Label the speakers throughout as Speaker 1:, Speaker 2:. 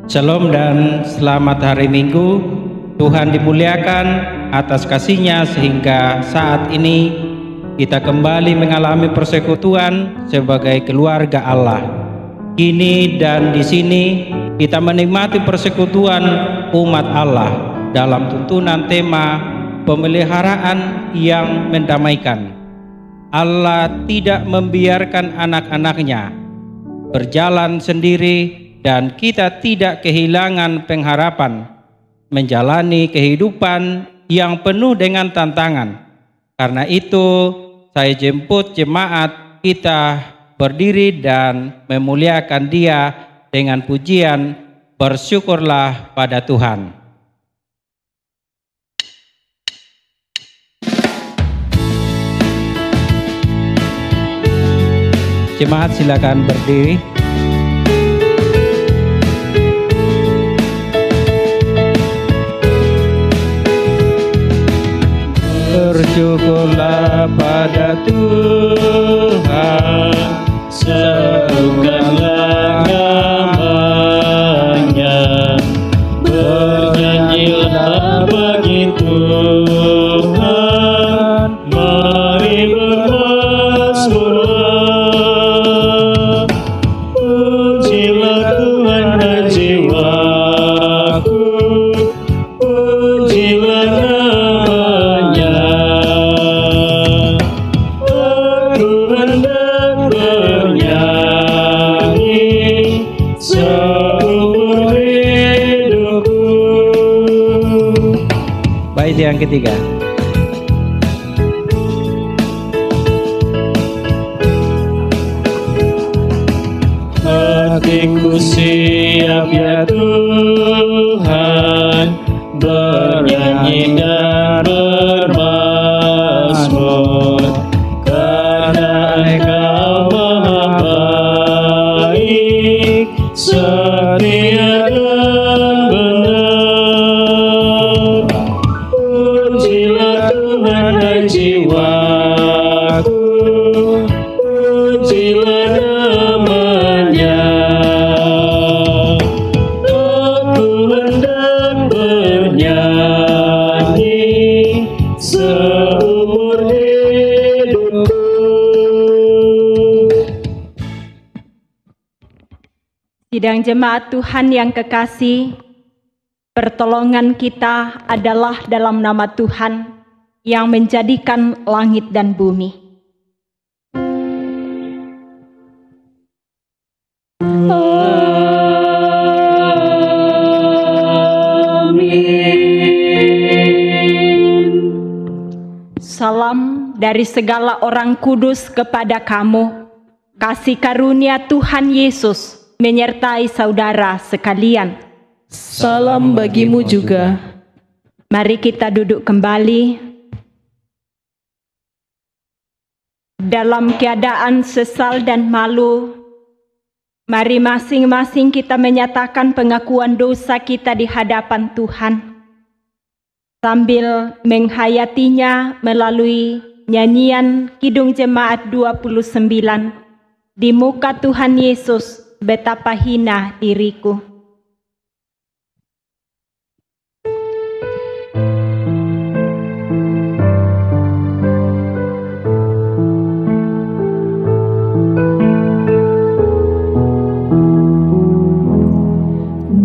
Speaker 1: Shalom dan selamat hari Minggu. Tuhan dimuliakan atas kasih-Nya sehingga saat ini kita kembali mengalami persekutuan sebagai keluarga Allah. Kini dan di sini kita menikmati persekutuan umat Allah dalam tuntunan tema pemeliharaan yang mendamaikan. Allah tidak membiarkan anak-anak-Nya berjalan sendiri dan kita tidak kehilangan pengharapan menjalani kehidupan yang penuh dengan tantangan. Karena itu saya jemput jemaat kita berdiri dan memuliakan Dia dengan pujian bersyukurlah pada Tuhan. Jemaat silakan berdiri. Bersyukurlah pada Tuhan, serukanlah namanya, bernyanyilah bagi Tuhan, mari bermazmurlah. Pujilah Tuhan dan jiwaku, pujilah namanya. Aku hendak bernyanyi seumur hidupku. Bait yang ketiga. Hatiku siap ya Tuhan, bernyanyi dan bermazmur, karena Engkau Maha baik, setia dan benar. Pujilah Tuhan dan jiwaku, pujilah namanya. Aku hendak bernyanyi seumur hidupku.
Speaker 2: Sidang jemaat Tuhan yang kekasih, pertolongan kita adalah dalam nama Tuhan yang menjadikan langit dan bumi. Salam dari segala orang kudus kepada kamu. Kasih karunia Tuhan Yesus menyertai saudara sekalian.
Speaker 3: Salam bagimu juga.
Speaker 2: Mari kita duduk kembali. Dalam keadaan sesal dan malu, mari masing-masing kita menyatakan pengakuan dosa kita di hadapan Tuhan, sambil menghayatinya melalui nyanyian Kidung Jemaat 29, Di Muka Tuhan Yesus Betapa Hina Diriku.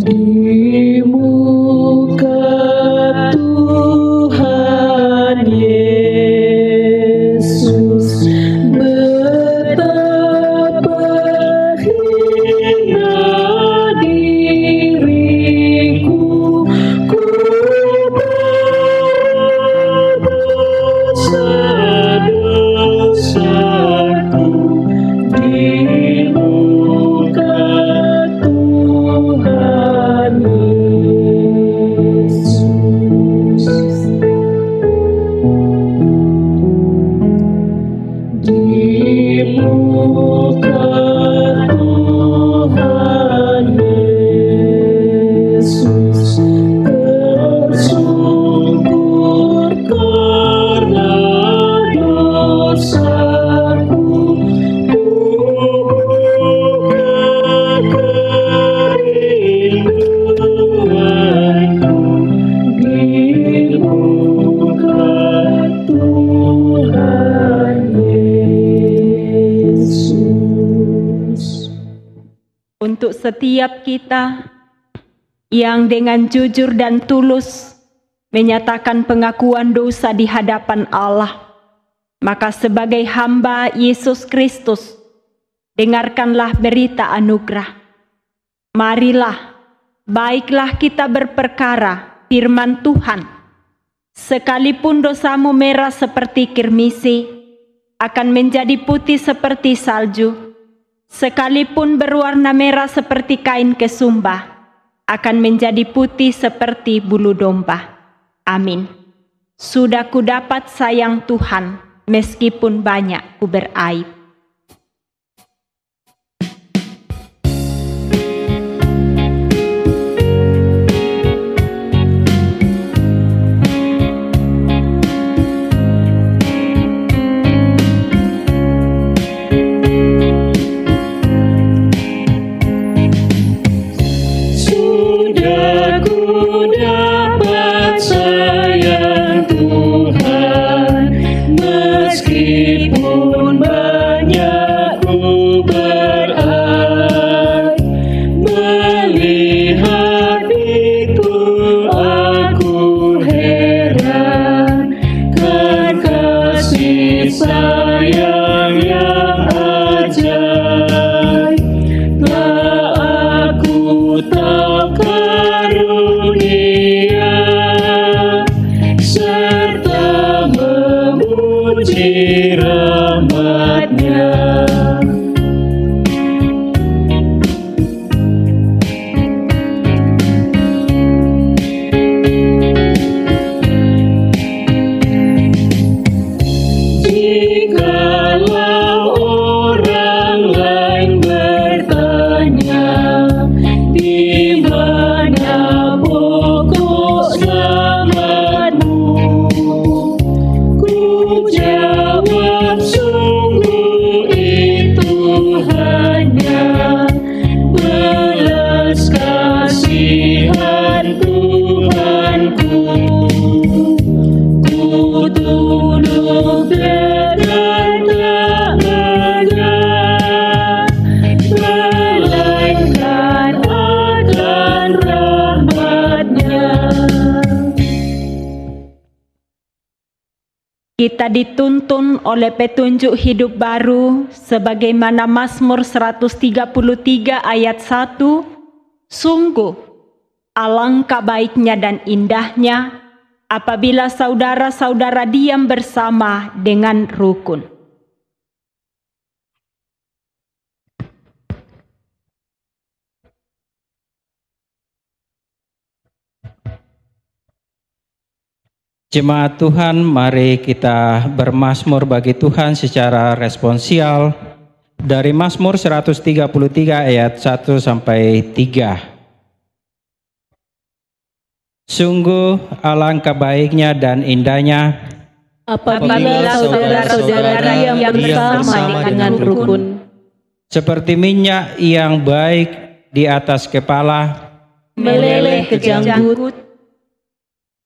Speaker 3: Di muka Tuhan Yesus betapa hina diriku, ku berdosa-dosaku. Di muka Tuhan Yesus, di muka Tuhan Yesus tersungkur karena dosaku. Buka kerinduan
Speaker 2: untuk setiap kita yang dengan jujur dan tulus menyatakan pengakuan dosa di hadapan Allah. Maka sebagai hamba Yesus Kristus, dengarkanlah berita anugerah. Marilah, baiklah kita berperkara firman Tuhan. Sekalipun dosamu merah seperti kirmisi, akan menjadi putih seperti salju. Sekalipun berwarna merah seperti kain kesumba, akan menjadi putih seperti bulu domba. Amin. Sudah kudapat sayang Tuhan, meskipun banyak ku beraib. Kita dituntun oleh petunjuk hidup baru sebagaimana Mazmur 133 ayat 1. Sungguh, alangkah baiknya dan indahnya apabila saudara-saudara diam bersama dengan rukun.
Speaker 4: Jemaat Tuhan, mari kita bermazmur bagi Tuhan secara responsial dari Mazmur 133 ayat 1 sampai 3. Sungguh alangkah baiknya dan indahnya
Speaker 3: apabila saudara-saudara yang bersama dengan rukun,
Speaker 4: seperti minyak yang baik di atas kepala,
Speaker 3: meleleh ke janggut,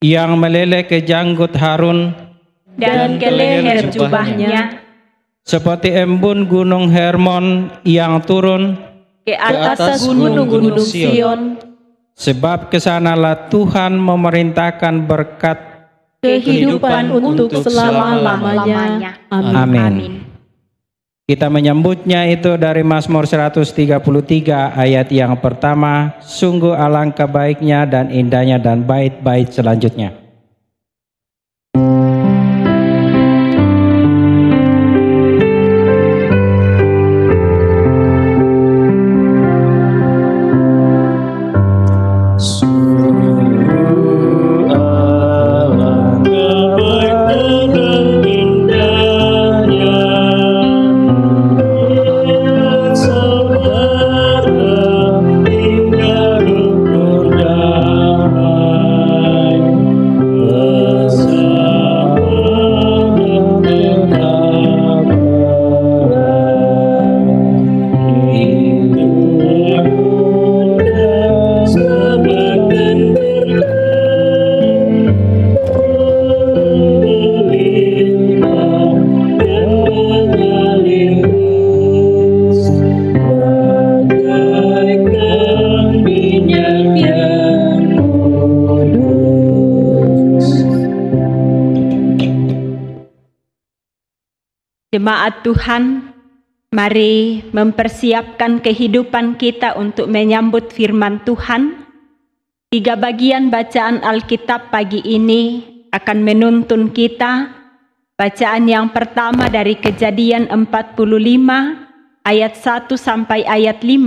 Speaker 4: yang meleleh ke janggut Harun,
Speaker 2: dan ke leher jubahnya,
Speaker 4: seperti embun gunung Hermon yang turun
Speaker 2: ke atas gunung-gunung Sion.
Speaker 4: Sebab kesanalah Tuhan memerintahkan berkat
Speaker 3: kehidupan untuk selama-lamanya.
Speaker 4: Amin. Kita menyambutnya itu dari Mazmur 133 ayat yang pertama. Sungguh alangkah baiknya dan indahnya, dan bait-bait selanjutnya.
Speaker 2: Jemaat Tuhan, mari mempersiapkan kehidupan kita untuk menyambut firman Tuhan. 3 bagian bacaan Alkitab pagi ini akan menuntun kita. Bacaan yang pertama dari Kejadian 45 ayat 1 sampai ayat 15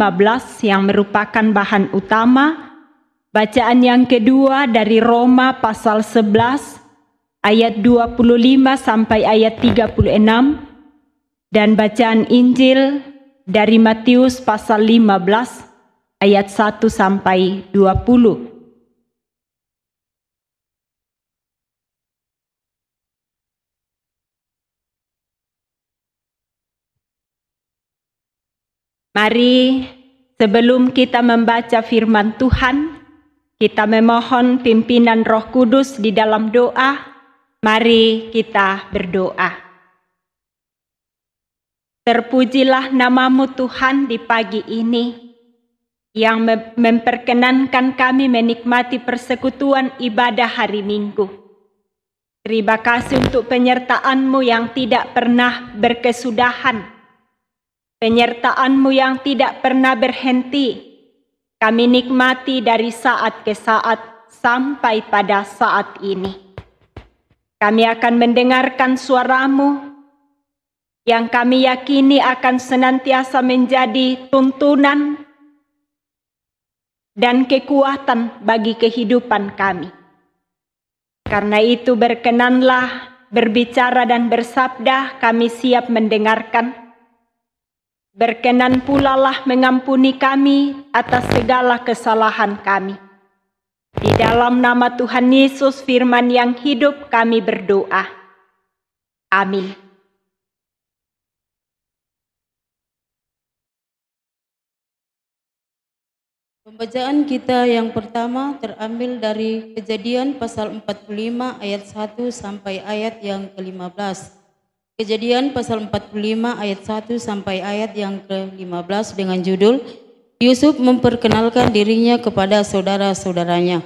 Speaker 2: yang merupakan bahan utama. Bacaan yang kedua dari Roma pasal 11 ayat 25 sampai ayat 36. Dan bacaan Injil dari Matius pasal 15 ayat 1 sampai 20. Mari sebelum kita membaca firman Tuhan, kita memohon pimpinan Roh Kudus di dalam doa. Mari kita berdoa. Terpujilah namamu Tuhan di pagi ini yang memperkenankan kami menikmati persekutuan ibadah hari Minggu. Terima kasih untuk penyertaan-Mu yang tidak pernah berkesudahan, penyertaan-Mu yang tidak pernah berhenti. Kami nikmati dari saat ke saat sampai pada saat ini. Kami akan mendengarkan suara-Mu yang kami yakini akan senantiasa menjadi tuntunan dan kekuatan bagi kehidupan kami. Karena itu berkenanlah berbicara dan bersabda, kami siap mendengarkan. Berkenan pula lah mengampuni kami atas segala kesalahan kami. Di dalam nama Tuhan Yesus firman yang hidup kami berdoa. Amin.
Speaker 3: Pembacaan kita yang pertama terambil dari Kejadian pasal 45 ayat 1 sampai ayat yang ke-15. Kejadian pasal 45 ayat 1 sampai ayat yang ke-15 dengan judul Yusuf memperkenalkan dirinya kepada saudara-saudaranya.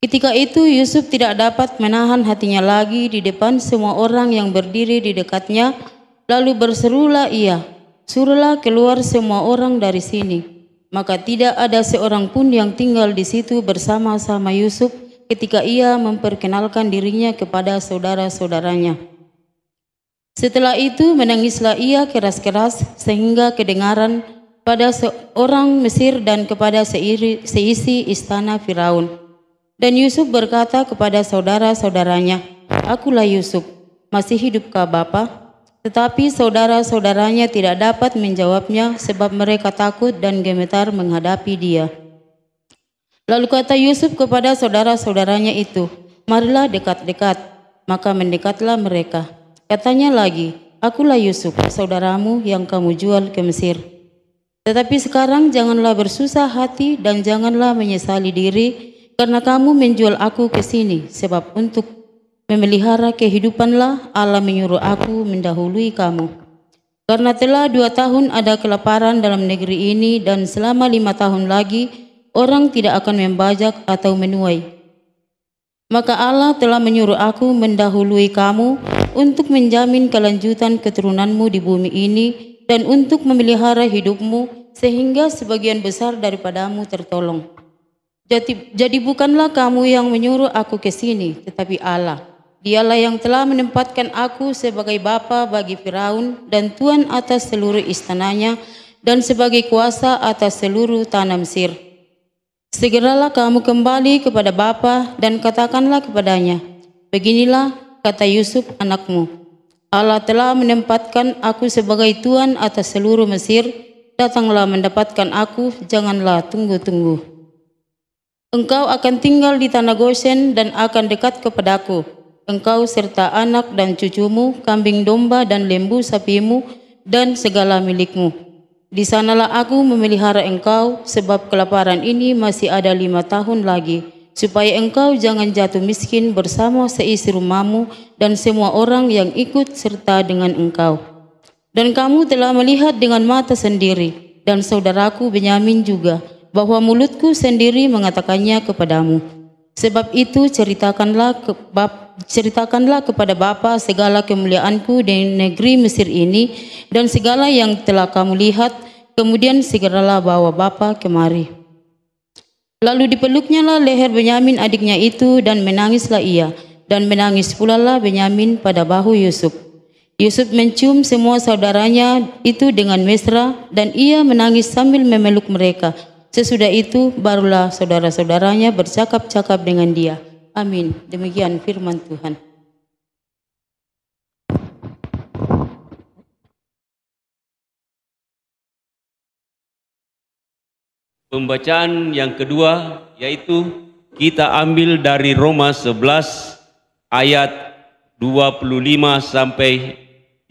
Speaker 3: Ketika itu Yusuf tidak dapat menahan hatinya lagi di depan semua orang yang berdiri di dekatnya, lalu berserulah ia, "Suruhlah keluar semua orang dari sini." Maka tidak ada seorang pun yang tinggal di situ bersama-sama Yusuf ketika ia memperkenalkan dirinya kepada saudara-saudaranya. Setelah itu menangislah ia keras-keras sehingga kedengaran pada seorang Mesir dan kepada seisi istana Firaun. Dan Yusuf berkata kepada saudara-saudaranya, "Akulah Yusuf, masih hidupkah Bapa?" Tetapi saudara-saudaranya tidak dapat menjawabnya sebab mereka takut dan gemetar menghadapi dia. Lalu kata Yusuf kepada saudara-saudaranya itu, "Marilah dekat-dekat." Maka mendekatlah mereka. Katanya lagi, "Akulah Yusuf, saudaramu yang kamu jual ke Mesir. Tetapi sekarang janganlah bersusah hati dan janganlah menyesali diri karena kamu menjual aku ke sini, sebab untuk memelihara kehidupanlah Allah menyuruh aku mendahului kamu. Karena telah 2 tahun ada kelaparan dalam negeri ini dan selama 5 tahun lagi orang tidak akan membajak atau menuai. Maka Allah telah menyuruh aku mendahului kamu untuk menjamin kelanjutan keturunanmu di bumi ini dan untuk memelihara hidupmu sehingga sebagian besar daripadamu tertolong. Jadi bukanlah kamu yang menyuruh aku ke sini, tetapi Allah. Dialah yang telah menempatkan aku sebagai bapa bagi Firaun dan tuan atas seluruh istananya dan sebagai kuasa atas seluruh tanah Mesir. Segeralah kamu kembali kepada bapa dan katakanlah kepadanya, beginilah kata Yusuf anakmu, Allah telah menempatkan aku sebagai tuan atas seluruh Mesir, datanglah mendapatkan aku, janganlah tunggu-tunggu. Engkau akan tinggal di tanah Goshen dan akan dekat kepadaku. Engkau serta anak dan cucumu, kambing domba dan lembu sapimu, dan segala milikmu. Di sanalah aku memelihara engkau, sebab kelaparan ini masih ada 5 tahun lagi, supaya engkau jangan jatuh miskin bersama seisi rumahmu dan semua orang yang ikut serta dengan engkau. Dan kamu telah melihat dengan mata sendiri, dan saudaraku Benyamin juga, bahwa mulutku sendiri mengatakannya kepadamu. Sebab itu ceritakanlah ceritakanlah kepada Bapa segala kemuliaanku di negeri Mesir ini dan segala yang telah kamu lihat. Kemudian segeralah bawa Bapa kemari. Lalu dipeluknyalah leher Benyamin adiknya itu dan menangislah ia. Dan menangis pula lah Benyamin pada bahu Yusuf. Yusuf mencium semua saudaranya itu dengan mesra dan ia menangis sambil memeluk mereka. Sesudah itu barulah saudara-saudaranya bercakap-cakap dengan dia. Amin. Demikian firman Tuhan.
Speaker 5: Pembacaan yang kedua yaitu kita ambil dari Roma 11 ayat 25 sampai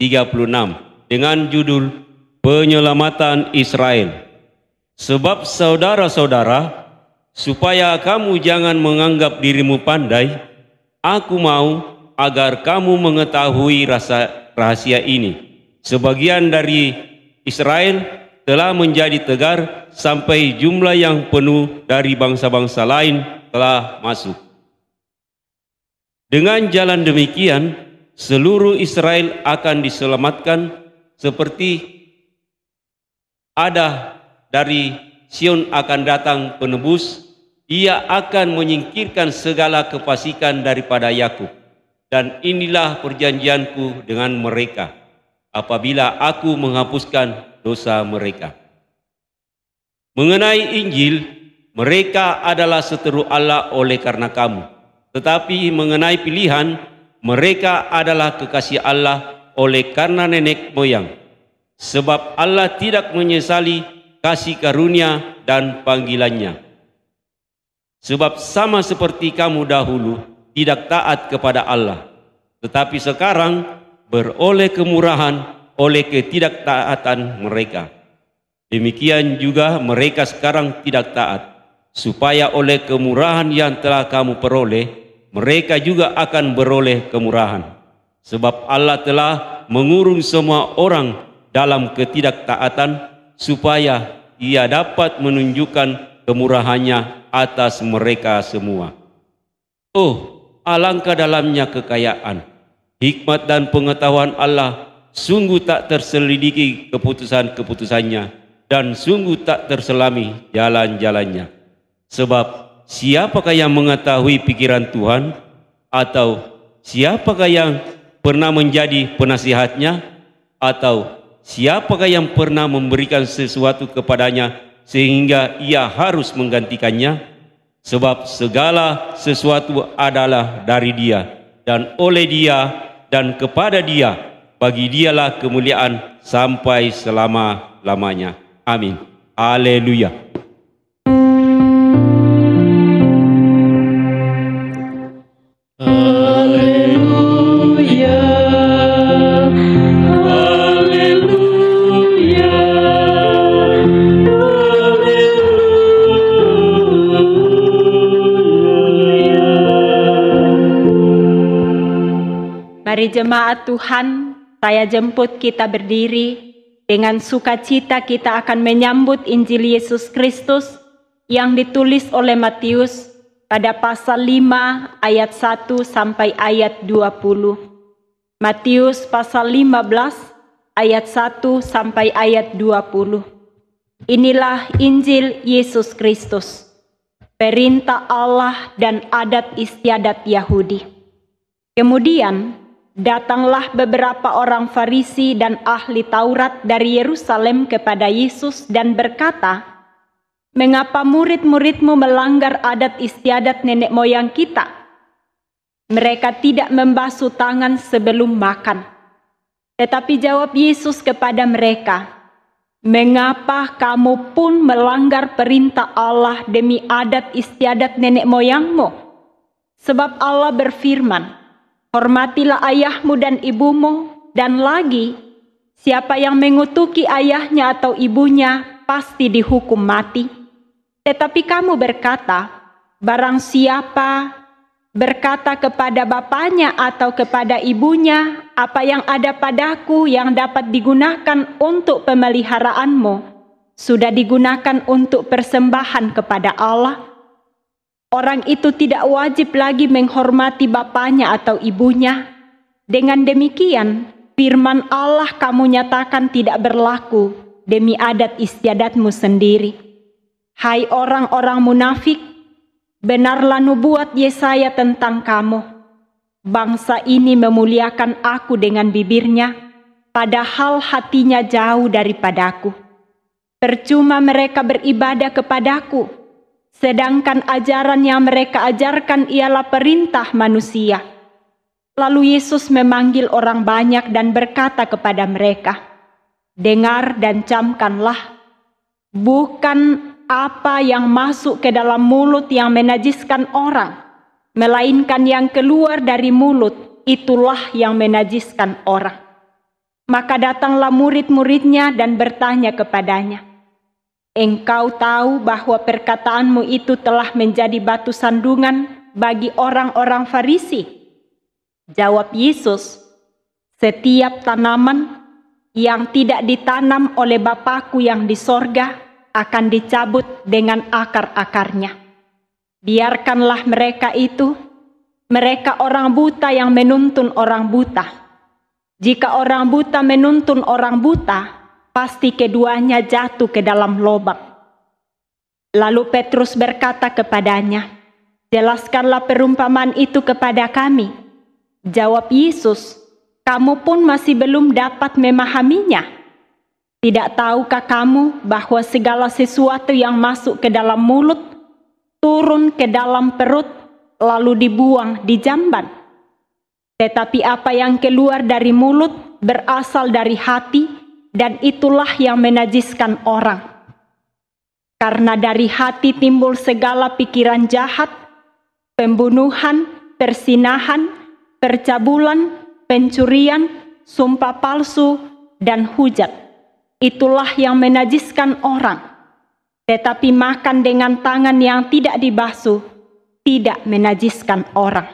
Speaker 5: 36 dengan judul Penyelamatan Israel. Sebab saudara-saudara, supaya kamu jangan menganggap dirimu pandai, aku mau agar kamu mengetahui rahasia ini. Sebagian dari Israel telah menjadi tegar sampai jumlah yang penuh dari bangsa-bangsa lain telah masuk. Dengan jalan demikian, seluruh Israel akan diselamatkan seperti ada dari Sion akan datang penebus. Ia akan menyingkirkan segala kefasikan daripada Yakub. Dan inilah perjanjianku dengan mereka apabila aku menghapuskan dosa mereka. Mengenai Injil, mereka adalah seteru Allah oleh karena kamu. Tetapi mengenai pilihan, mereka adalah kekasih Allah oleh karena nenek moyang. Sebab Allah tidak menyesali kasih karunia dan panggilannya. Sebab sama seperti kamu dahulu tidak taat kepada Allah, tetapi sekarang beroleh kemurahan oleh ketidaktaatan mereka. Demikian juga mereka sekarang tidak taat, supaya oleh kemurahan yang telah kamu peroleh, mereka juga akan beroleh kemurahan. Sebab Allah telah mengurung semua orang dalam ketidaktaatan, supaya ia dapat menunjukkan kemurahannya atas mereka semua. Oh, alangkah dalamnya kekayaan, hikmat dan pengetahuan Allah, sungguh tak terselidiki keputusan-keputusannya, dan sungguh tak terselami jalan-jalannya. Sebab siapakah yang mengetahui pikiran Tuhan? Atau siapakah yang pernah menjadi penasihatnya? Atau siapakah yang pernah memberikan sesuatu kepadanya sehingga ia harus menggantikannya? Sebab segala sesuatu adalah dari Dia, dan oleh Dia, dan kepada Dia. Bagi Dialah kemuliaan sampai selama-lamanya. Amin. Haleluya.
Speaker 2: Mari jemaat Tuhan, saya jemput kita berdiri. Dengan sukacita kita akan menyambut Injil Yesus Kristus yang ditulis oleh Matius pada pasal 5 ayat 1 sampai ayat 20. Matius pasal 15 ayat 1 sampai ayat 20. Inilah Injil Yesus Kristus, perintah Allah dan adat istiadat Yahudi. Kemudian datanglah beberapa orang Farisi dan ahli Taurat dari Yerusalem kepada Yesus dan berkata, "Mengapa murid-muridmu melanggar adat istiadat nenek moyang kita? Mereka tidak membasuh tangan sebelum makan." Tetapi jawab Yesus kepada mereka, "Mengapa kamu pun melanggar perintah Allah demi adat istiadat nenek moyangmu? Sebab Allah berfirman, hormatilah ayahmu dan ibumu, dan lagi, siapa yang mengutuki ayahnya atau ibunya pasti dihukum mati. Tetapi kamu berkata, barang siapa berkata kepada bapaknya atau kepada ibunya, apa yang ada padaku yang dapat digunakan untuk pemeliharaanmu, sudah digunakan untuk persembahan kepada Allah. orang itu tidak wajib lagi menghormati bapaknya atau ibunya. Dengan demikian, firman Allah kamu nyatakan tidak berlaku demi adat istiadatmu sendiri. Hai orang-orang munafik, benarlah nubuat Yesaya tentang kamu. Bangsa ini memuliakan aku dengan bibirnya, padahal hatinya jauh daripadaku. Percuma mereka beribadah kepadaku, sedangkan ajaran yang mereka ajarkan ialah perintah manusia. Lalu Yesus memanggil orang banyak dan berkata kepada mereka, dengar dan camkanlah, bukan apa yang masuk ke dalam mulut yang menajiskan orang, melainkan yang keluar dari mulut, itulah yang menajiskan orang. Maka datanglah murid-muridnya dan bertanya kepadanya, engkau tahu bahwa perkataanmu itu telah menjadi batu sandungan bagi orang-orang Farisi? Jawab Yesus, setiap tanaman yang tidak ditanam oleh Bapakku yang di sorga akan dicabut dengan akar-akarnya. Biarkanlah mereka itu, mereka orang buta yang menuntun orang buta. Jika orang buta menuntun orang buta, pasti keduanya jatuh ke dalam lubang. Lalu Petrus berkata kepadanya, jelaskanlah perumpamaan itu kepada kami. Jawab Yesus, kamu pun masih belum dapat memahaminya. Tidak tahukah kamu bahwa segala sesuatu yang masuk ke dalam mulut, turun ke dalam perut, lalu dibuang di jamban? Tetapi apa yang keluar dari mulut berasal dari hati, dan itulah yang menajiskan orang. Karena dari hati timbul segala pikiran jahat, pembunuhan, persinahan, percabulan, pencurian, sumpah palsu, dan hujat. Itulah yang menajiskan orang. Tetapi makan dengan tangan yang tidak dibasuh tidak menajiskan orang.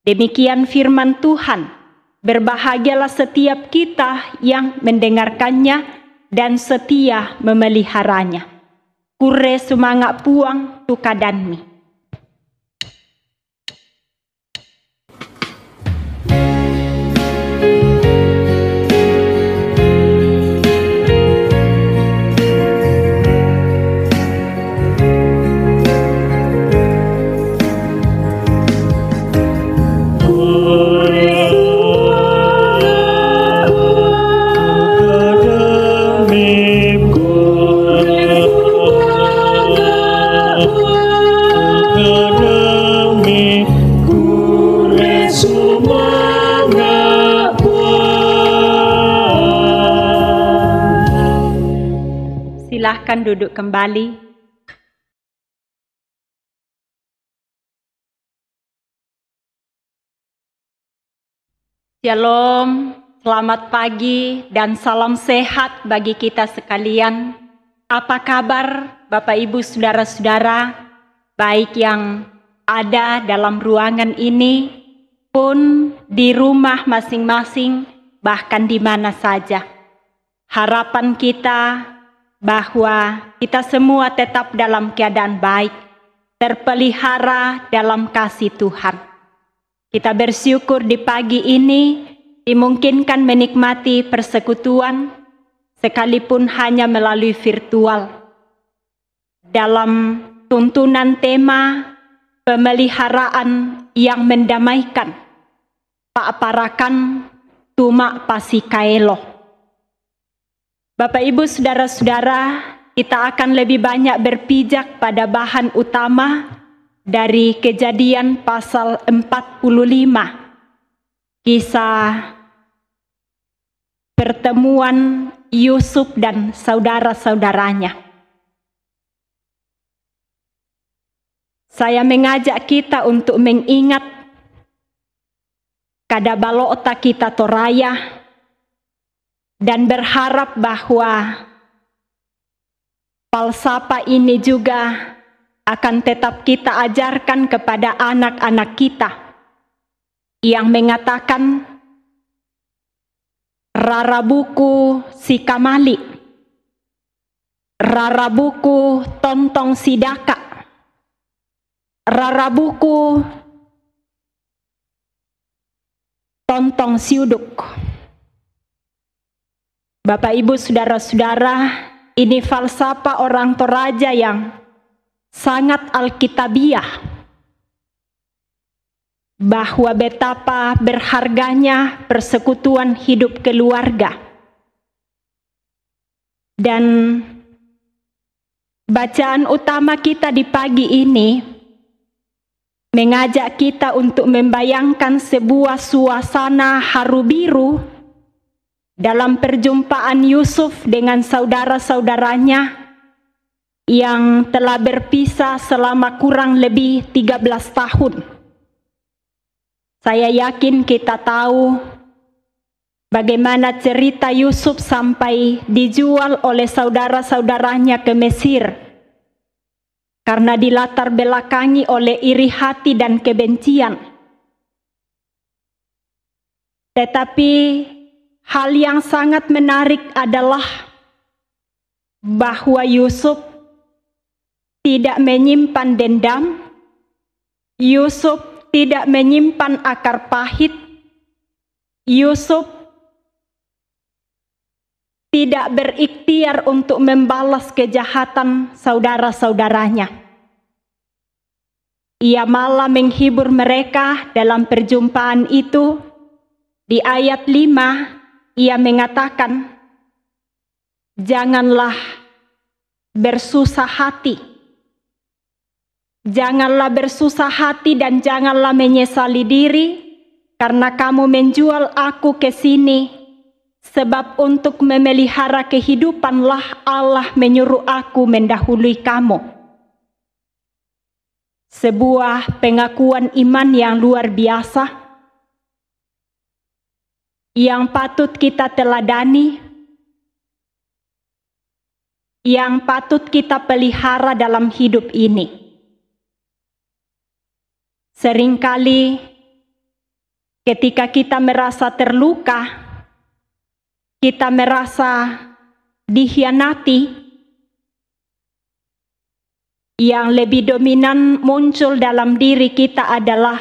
Speaker 2: Demikian firman Tuhan. Berbahagialah setiap kita yang mendengarkannya dan setia memeliharanya. Kure sumangak puang tukadanmi. Silahkan duduk kembali. Shalom, selamat pagi dan salam sehat bagi kita sekalian. Apa kabar Bapak Ibu Saudara-saudara, baik yang ada dalam ruangan ini pun di rumah masing-masing, bahkan di mana saja. Harapan kita bahwa kita semua tetap dalam keadaan baik, terpelihara dalam kasih Tuhan. Kita bersyukur di pagi ini dimungkinkan menikmati persekutuan sekalipun hanya melalui virtual. Dalam tuntunan tema pemeliharaan yang mendamaikan, paaparakan tumak pasikaelo. Bapak Ibu Saudara-saudara, kita akan lebih banyak berpijak pada bahan utama dari Kejadian pasal 45, kisah pertemuan Yusuf dan saudara-saudaranya. Saya mengajak kita untuk mengingat kada balota kita toraya, dan berharap bahwa falsafah ini juga akan tetap kita ajarkan kepada anak-anak kita yang mengatakan rarabuku si kamali, rarabuku tontong sidaka, rarabuku tontong siuduk. Bapak Ibu saudara-saudara, ini falsafah orang Toraja yang sangat alkitabiah, bahwa betapa berharganya persekutuan hidup keluarga. Dan bacaan utama kita di pagi ini mengajak kita untuk membayangkan sebuah suasana haru biru dalam perjumpaan Yusuf dengan saudara-saudaranya yang telah berpisah selama kurang lebih 13 tahun. Saya yakin kita tahu bagaimana cerita Yusuf sampai dijual oleh saudara-saudaranya ke Mesir karena dilatar belakangi oleh iri hati dan kebencian. Tetapi hal yang sangat menarik adalah bahwa Yusuf tidak menyimpan dendam, Yusuf tidak menyimpan akar pahit, Yusuf tidak berikhtiar untuk membalas kejahatan saudara-saudaranya. Ia malah menghibur mereka dalam perjumpaan itu. Di ayat 5, ia mengatakan, "Janganlah bersusah hati. Janganlah bersusah hati dan janganlah menyesali diri, karena kamu menjual aku ke sini. Sebab untuk memelihara kehidupanlah Allah menyuruh aku mendahului kamu." Sebuah pengakuan iman yang luar biasa, yang patut kita teladani, yang patut kita pelihara dalam hidup ini. Seringkali ketika kita merasa terluka, kita merasa dikhianati, yang lebih dominan muncul dalam diri kita adalah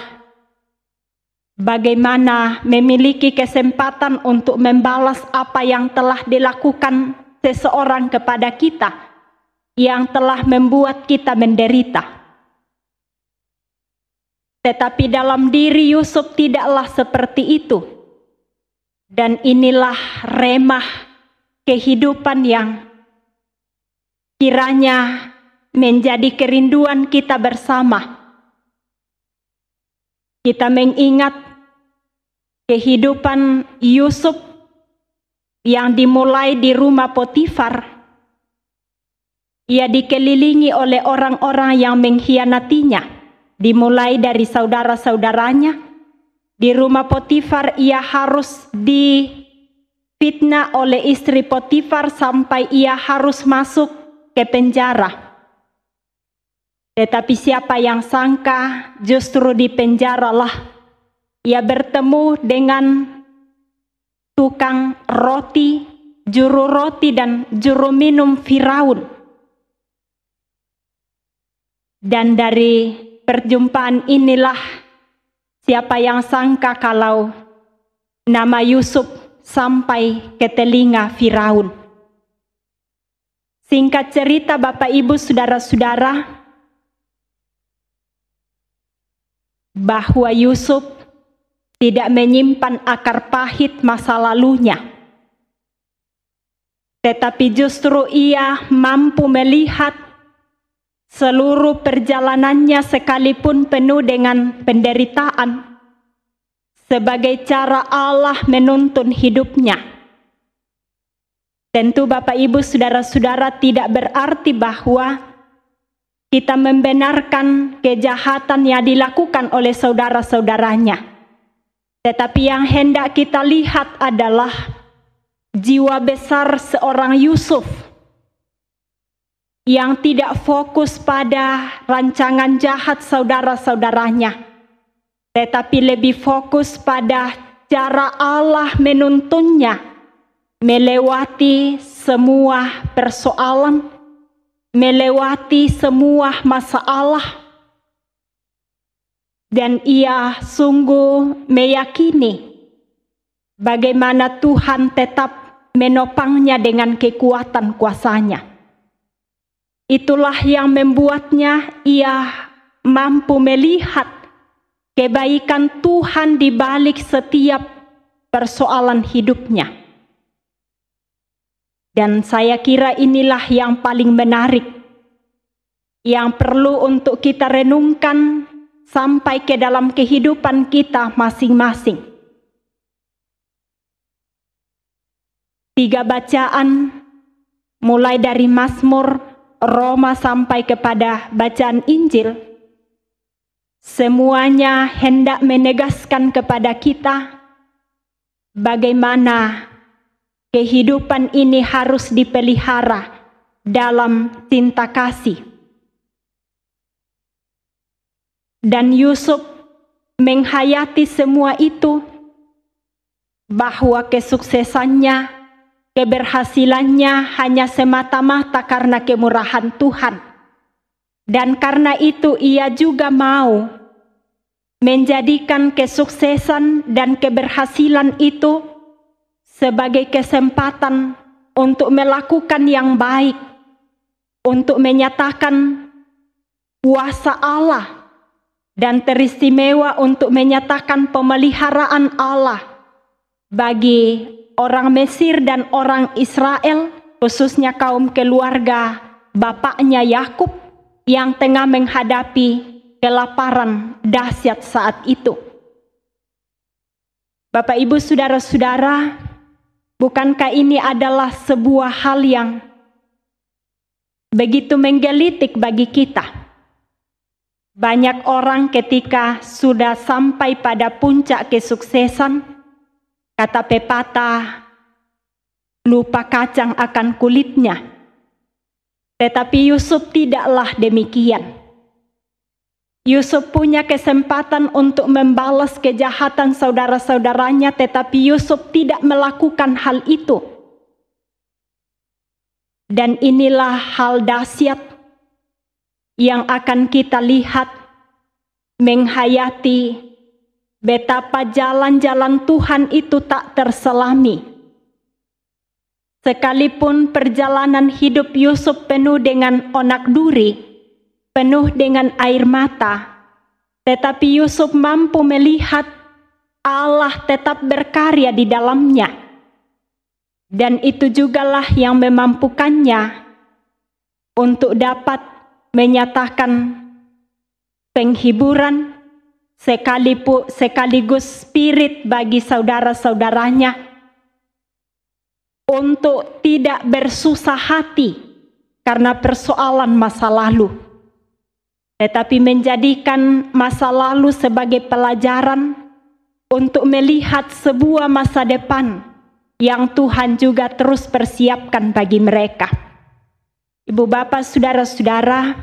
Speaker 2: bagaimana memiliki kesempatan untuk membalas apa yang telah dilakukan seseorang kepada kita, yang telah membuat kita menderita. Tetapi dalam diri Yusuf tidaklah seperti itu. Dan inilah remah kehidupan yang kiranya menjadi kerinduan kita bersama. Kita mengingat kehidupan Yusuf yang dimulai di rumah Potifar. Ia dikelilingi oleh orang-orang yang mengkhianatinya, dimulai dari saudara-saudaranya. Di rumah Potifar ia harus difitnah oleh istri Potifar sampai ia harus masuk ke penjara. Tetapi siapa yang sangka justru di penjaralah ia bertemu dengan tukang roti, juru roti dan juru minum Firaun. Dan dari perjumpaan inilah siapa yang sangka kalau nama Yusuf sampai ke telinga Firaun. Singkat cerita Bapak Ibu saudara-saudara, bahwa Yusuf tidak menyimpan akar pahit masa lalunya. Tetapi justru ia mampu melihat seluruh perjalanannya sekalipun penuh dengan penderitaan sebagai cara Allah menuntun hidupnya. Tentu Bapak Ibu saudara-saudara tidak berarti bahwa kita membenarkan kejahatan yang dilakukan oleh saudara-saudaranya. Tetapi yang hendak kita lihat adalah jiwa besar seorang Yusuf yang tidak fokus pada rancangan jahat saudara-saudaranya, tetapi lebih fokus pada cara Allah menuntunnya melewati semua persoalan, melewati semua masalah, dan ia sungguh meyakini bagaimana Tuhan tetap menopangnya dengan kekuatan kuasa-Nya. Itulah yang membuatnya ia mampu melihat kebaikan Tuhan di balik setiap persoalan hidupnya. Dan saya kira inilah yang paling menarik, yang perlu untuk kita renungkan sampai ke dalam kehidupan kita masing-masing. 3 bacaan, mulai dari Mazmur, Roma sampai kepada bacaan Injil, semuanya hendak menegaskan kepada kita bagaimana kehidupan ini harus dipelihara dalam cinta kasih. Dan Yusuf menghayati semua itu, bahwa kesuksesannya, keberhasilannya hanya semata-mata karena kemurahan Tuhan. Dan karena itu ia juga mau menjadikan kesuksesan dan keberhasilan itu sebagai kesempatan untuk melakukan yang baik, untuk menyatakan kuasa Allah, dan teristimewa untuk menyatakan pemeliharaan Allah bagi orang Mesir dan orang Israel, khususnya kaum keluarga bapaknya Yakub yang tengah menghadapi kelaparan dahsyat saat itu. Bapak, Ibu, saudara-saudara, bukankah ini adalah sebuah hal yang begitu menggelitik bagi kita? Banyak orang ketika sudah sampai pada puncak kesuksesan, kata pepatah, lupa kacang akan kulitnya. Tetapi Yusuf tidaklah demikian. Yusuf punya kesempatan untuk membalas kejahatan saudara-saudaranya, tetapi Yusuf tidak melakukan hal itu. Dan inilah hal dahsyat yang akan kita lihat, menghayati betapa jalan-jalan Tuhan itu tak terselami. Sekalipun perjalanan hidup Yusuf penuh dengan onak duri, penuh dengan air mata, tetapi Yusuf mampu melihat Allah tetap berkarya di dalamnya. Dan itu jugalah yang memampukannya untuk dapat menyatakan penghiburan sekaligus spirit bagi saudara-saudaranya untuk tidak bersusah hati karena persoalan masa lalu, tetapi menjadikan masa lalu sebagai pelajaran untuk melihat sebuah masa depan yang Tuhan juga terus persiapkan bagi mereka. Ibu, Bapak, saudara-saudara,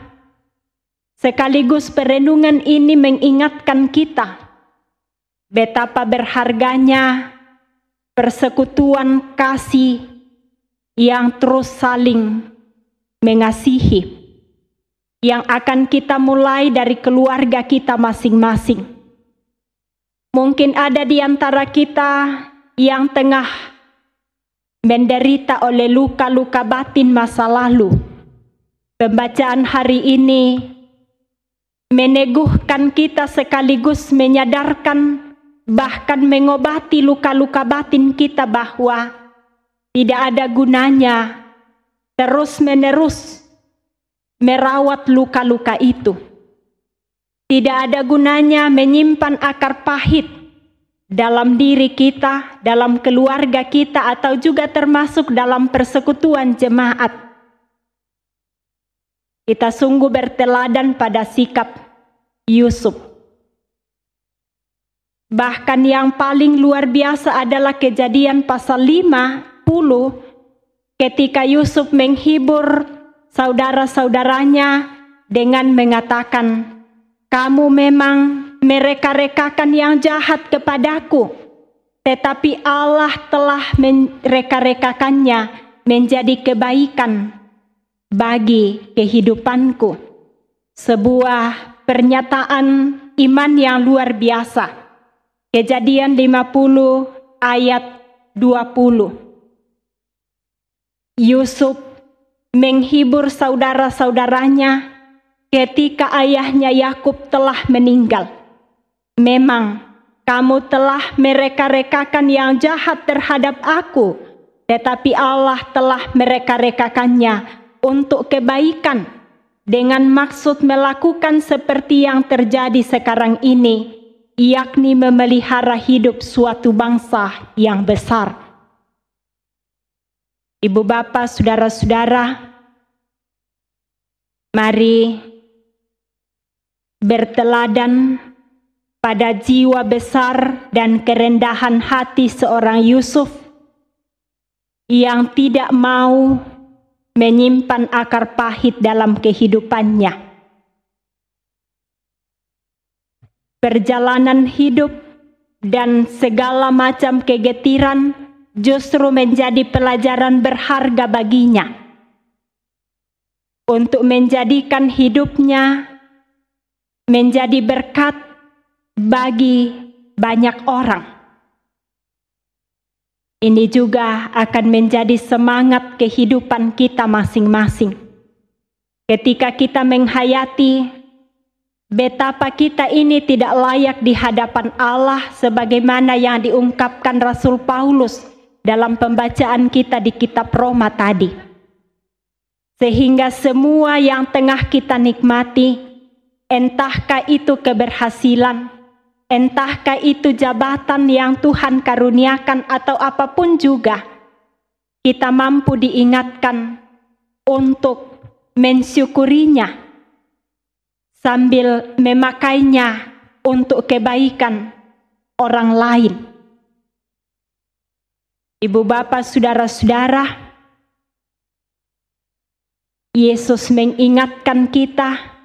Speaker 2: sekaligus perenungan ini mengingatkan kita betapa berharganya persekutuan kasih yang terus saling mengasihi, yang akan kita mulai dari keluarga kita masing-masing. Mungkin ada di antara kita yang tengah menderita oleh luka-luka batin masa lalu. Pembacaan hari ini meneguhkan kita sekaligus menyadarkan, bahkan mengobati luka-luka batin kita, bahwa tidak ada gunanya terus-menerus merawat luka-luka itu. Tidak ada gunanya menyimpan akar pahit dalam diri kita, dalam keluarga kita, atau juga termasuk dalam persekutuan jemaat. Kita sungguh berteladan pada sikap Yusuf. Bahkan yang paling luar biasa adalah Kejadian pasal 50, ketika Yusuf menghibur saudara-saudaranya dengan mengatakan, "Kamu memang mereka-rekakan yang jahat kepadaku, tetapi Allah telah mereka-rekakannya menjadi kebaikan bagi kehidupanku." Sebuah pernyataan iman yang luar biasa. Kejadian 50 ayat 20. Yusuf menghibur saudara-saudaranya ketika ayahnya Yakub telah meninggal. Memang kamu telah mereka-rekakan yang jahat terhadap aku, tetapi Allah telah mereka-rekakannya untuk kebaikan dengan maksud melakukan seperti yang terjadi sekarang ini, yakni memelihara hidup suatu bangsa yang besar. Ibu bapak, saudara-saudara, mari berteladan pada jiwa besar dan kerendahan hati seorang Yusuf yang tidak mau menyimpan akar pahit dalam kehidupannya. Perjalanan hidup dan segala macam kegetiran justru menjadi pelajaran berharga baginya untuk menjadikan hidupnya menjadi berkat bagi banyak orang. Ini juga akan menjadi semangat kehidupan kita masing-masing. Ketika kita menghayati betapa kita ini tidak layak di hadapan Allah sebagaimana yang diungkapkan Rasul Paulus dalam pembacaan kita di kitab Roma tadi. Sehingga semua yang tengah kita nikmati, entahkah itu keberhasilan, entahkah itu jabatan yang Tuhan karuniakan atau apapun juga, kita mampu diingatkan untuk mensyukurinya sambil memakainya untuk kebaikan orang lain. Ibu bapak, saudara-saudara, Yesus mengingatkan kita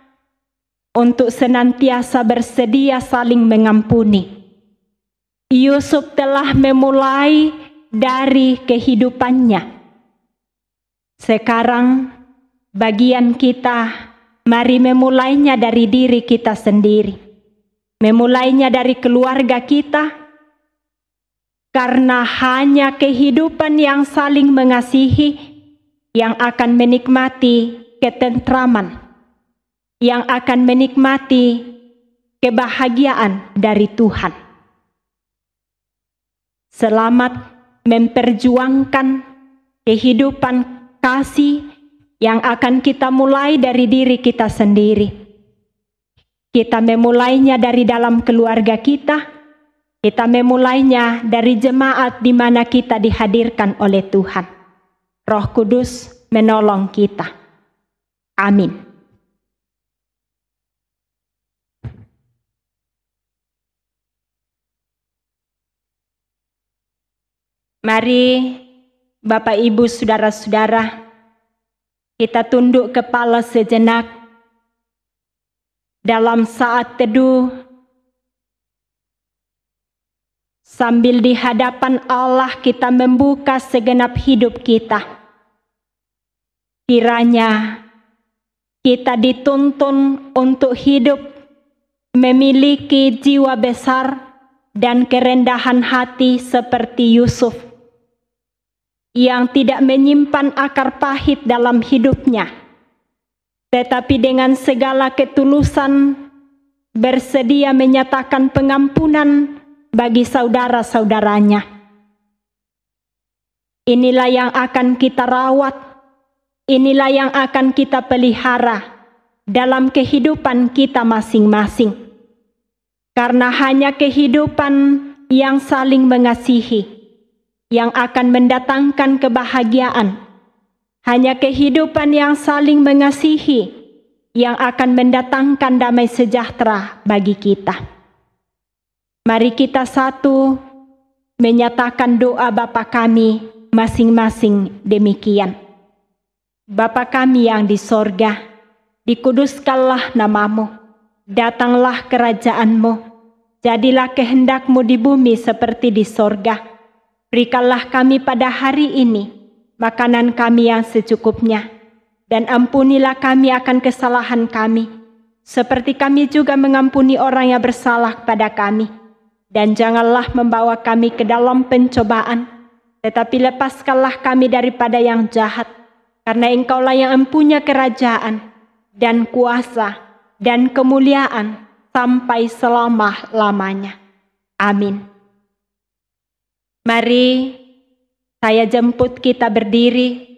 Speaker 2: untuk senantiasa bersedia saling mengampuni. Yusuf telah memulai dari kehidupannya. Sekarang bagian kita, mari memulainya dari diri kita sendiri. Memulainya dari keluarga kita. Karena hanya kehidupan yang saling mengasihi yang akan menikmati ketentraman, yang akan menikmati kebahagiaan dari Tuhan. Selamat memperjuangkan kehidupan kasih yang akan kita mulai dari diri kita sendiri. Kita memulainya dari dalam keluarga kita. Kita memulainya dari jemaat di mana kita dihadirkan oleh Tuhan. Roh Kudus menolong kita. Amin. Mari Bapak Ibu Saudara-saudara, kita tunduk kepala sejenak dalam saat teduh. Sambil di hadapan Allah kita membuka segenap hidup kita. Kiranya kita dituntun untuk hidup memiliki jiwa besar dan kerendahan hati seperti Yusuf, yang tidak menyimpan akar pahit dalam hidupnya, tetapi dengan segala ketulusan bersedia menyatakan pengampunan bagi saudara-saudaranya. Inilah yang akan kita rawat, inilah yang akan kita pelihara dalam kehidupan kita masing-masing. Karena hanya kehidupan yang saling mengasihi yang akan mendatangkan kebahagiaan. Hanya kehidupan yang saling mengasihi yang akan mendatangkan damai sejahtera bagi kita. Mari kita satu menyatakan doa Bapa kami masing-masing demikian. Bapa kami yang di sorga, dikuduskanlah namamu, datanglah kerajaan-Mu, jadilah kehendak-Mu di bumi seperti di sorga. Berikanlah kami pada hari ini makanan kami yang secukupnya, dan ampunilah kami akan kesalahan kami, seperti kami juga mengampuni orang yang bersalah kepada kami. Dan janganlah membawa kami ke dalam pencobaan, tetapi lepaskanlah kami daripada yang jahat, karena Engkaulah yang mempunyai kerajaan, dan kuasa, dan kemuliaan, sampai selama-lamanya. Amin. Mari saya jemput kita berdiri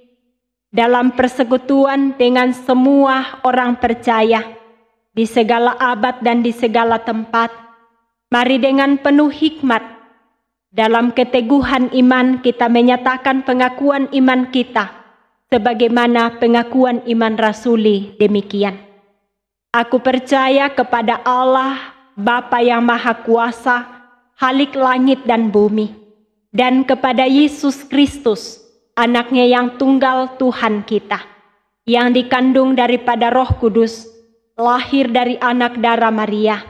Speaker 2: dalam persekutuan dengan semua orang percaya di segala abad dan di segala tempat. Mari dengan penuh hikmat dalam keteguhan iman kita menyatakan pengakuan iman kita sebagaimana pengakuan iman rasuli demikian. Aku percaya kepada Allah, Bapa yang Maha Kuasa, Khalik langit dan bumi, dan kepada Yesus Kristus, Anaknya yang tunggal Tuhan kita, yang dikandung daripada Roh Kudus, lahir dari anak darah Maria,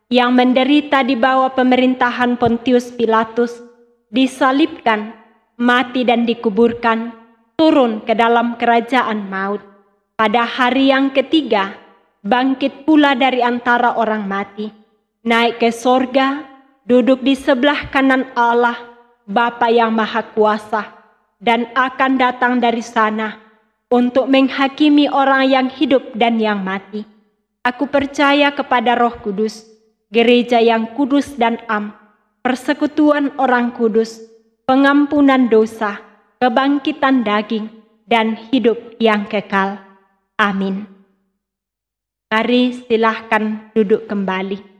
Speaker 2: yang menderita di bawah pemerintahan Pontius Pilatus, disalibkan, mati dan dikuburkan, turun ke dalam kerajaan maut. Pada hari yang ketiga, bangkit pula dari antara orang mati, naik ke sorga, duduk di sebelah kanan Allah, Bapa yang Maha Kuasa, dan akan datang dari sana untuk menghakimi orang yang hidup dan yang mati. Aku percaya kepada Roh Kudus, gereja yang kudus dan am, persekutuan orang kudus, pengampunan dosa, kebangkitan daging, dan hidup yang kekal. Amin. Mari silahkan duduk kembali.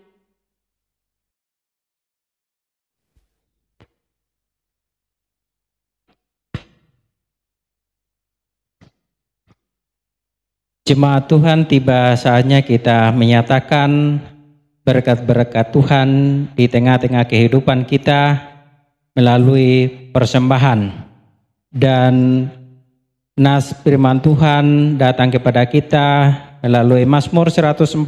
Speaker 4: Jemaat Tuhan, tiba saatnya kita menyatakan berkat-berkat Tuhan di tengah-tengah kehidupan kita melalui persembahan. Dan nas firman Tuhan datang kepada kita melalui Mazmur 145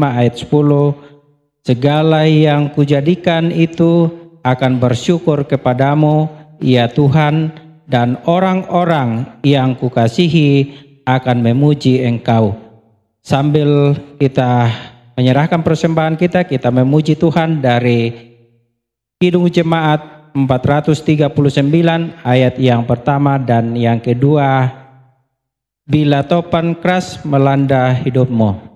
Speaker 4: ayat 10. Segala yang kujadikan itu akan bersyukur kepadamu, ya Tuhan, dan orang-orang yang kukasihi akan memuji Engkau. Sambil kita menyerahkan persembahan kita memuji Tuhan dari Kidung Jemaat 439 ayat yang pertama dan yang kedua. Bila topan keras melanda hidupmu.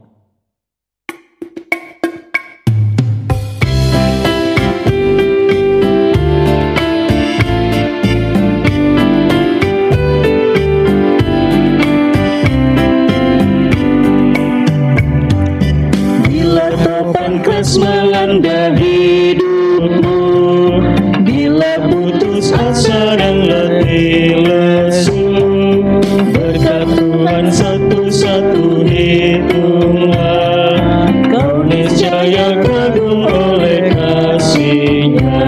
Speaker 1: Melanda hidupmu, bila putus asa dan letih lesu, berkat Tuhan satu-satu hitunglah, kau niscaya kagum oleh kasih-Nya.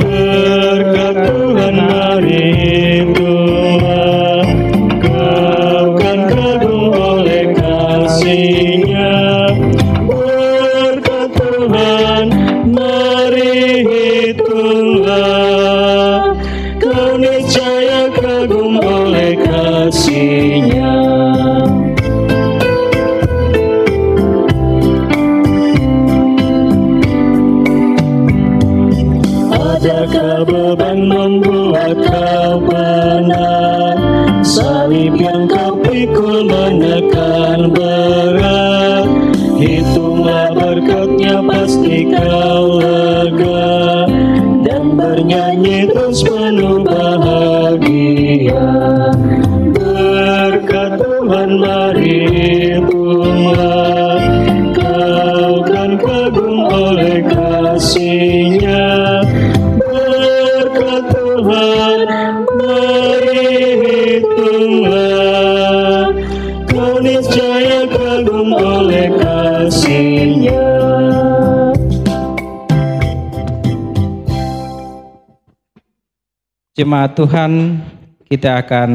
Speaker 1: Berkat Tuhan mari hitunglah, kau kan kagum oleh kasih-Nya. Mari hitunglah, kau niscaya kagum oleh kasih-Nya. Adakah beban membuat kau penat? Salib yang kau pikul menekan berat. Hitunglah berkat-Nya pasti kau lega, dan bernyanyi terus penuh bahagia. Berkat Tuhan mari hitunglah, kau kan kagum oleh kasih-Nya. Berkat Tuhan mari hitunglah, kau niscaya kagum oleh kasih-Nya.
Speaker 4: Jemaat Tuhan, kita akan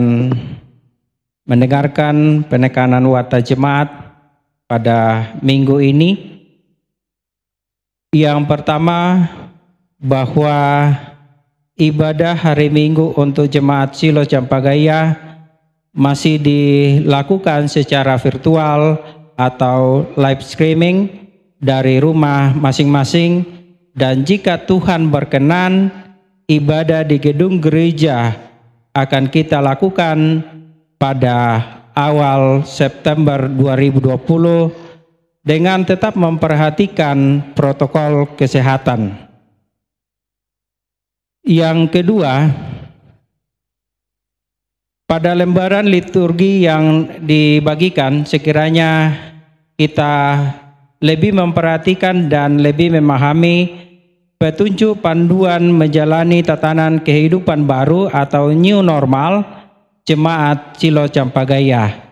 Speaker 4: mendengarkan penekanan warta jemaat pada minggu ini. Yang pertama, bahwa ibadah hari Minggu untuk jemaat Siloh Campagaya masih dilakukan secara virtual atau live streaming dari rumah masing-masing, dan jika Tuhan berkenan, ibadah di gedung gereja akan kita lakukan pada awal September 2020 dengan tetap memperhatikan protokol kesehatan. Yang kedua, pada lembaran liturgi yang dibagikan, sekiranya kita lebih memperhatikan dan lebih memahami petunjuk panduan menjalani tatanan kehidupan baru atau new normal Jemaat Shilo Campagaya.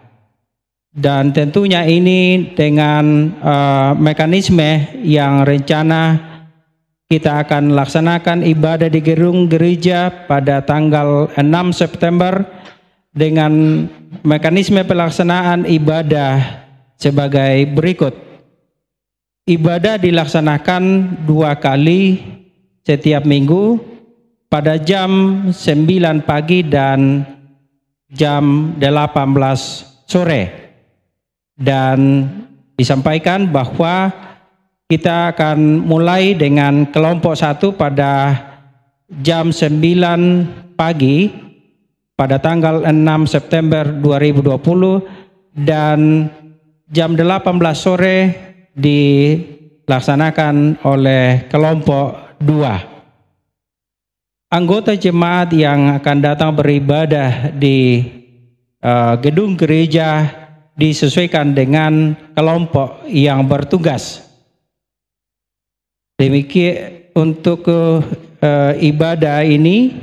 Speaker 4: Dan tentunya ini dengan mekanisme yang rencana kita akan laksanakan ibadah di gedung gereja pada tanggal 6 September dengan mekanisme pelaksanaan ibadah sebagai berikut. Ibadah dilaksanakan 2 kali setiap minggu pada jam 9 pagi dan jam 18 sore. Dan disampaikan bahwa kita akan mulai dengan kelompok 1 pada jam 9 pagi pada tanggal 6 September 2020 dan jam 18 sore dilaksanakan oleh kelompok 2. Anggota jemaat yang akan datang beribadah di gedung gereja disesuaikan dengan kelompok yang bertugas. Demikian untuk ibadah ini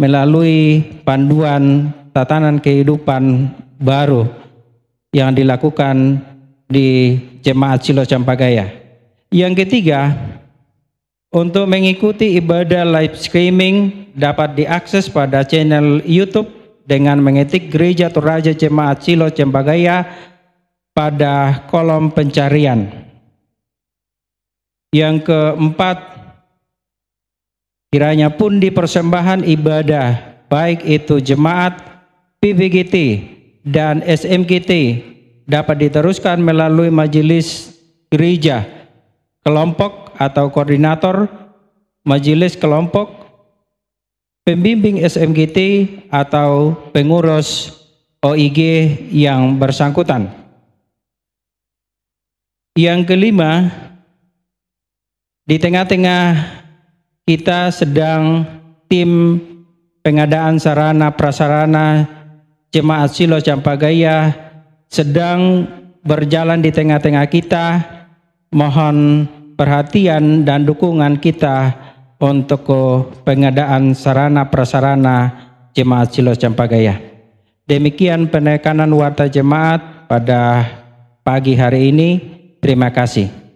Speaker 4: melalui panduan tatanan kehidupan baru yang dilakukan di Jemaat Shilo Campagaya. Yang ketiga, untuk mengikuti ibadah live streaming dapat diakses pada channel YouTube dengan mengetik Gereja Toraja Jemaat Shilo Campagaya pada kolom pencarian. Yang keempat, kiranya pundi persembahan ibadah, baik itu jemaat, PBGT, dan SMGT, dapat diteruskan melalui majelis gereja, kelompok atau koordinator, majelis kelompok, pembimbing SMGT, atau pengurus OIG yang bersangkutan. Yang kelima, di tengah-tengah kita sedang tim pengadaan sarana prasarana Jemaat Shilo Campagaya sedang berjalan di tengah-tengah kita. Mohon perhatian dan dukungan kita untuk pengadaan sarana prasarana Jemaat Shilo Campagaya. Demikian penekanan warta jemaat pada pagi hari ini. Terima kasih.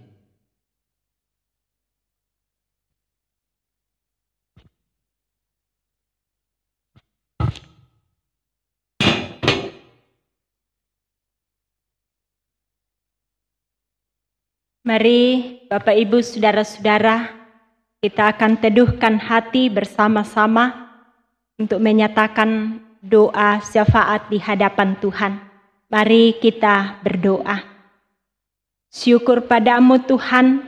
Speaker 2: Mari Bapak Ibu Saudara-saudara, kita akan teduhkan hati bersama-sama untuk menyatakan doa syafaat di hadapan Tuhan. Mari kita berdoa. Syukur padamu Tuhan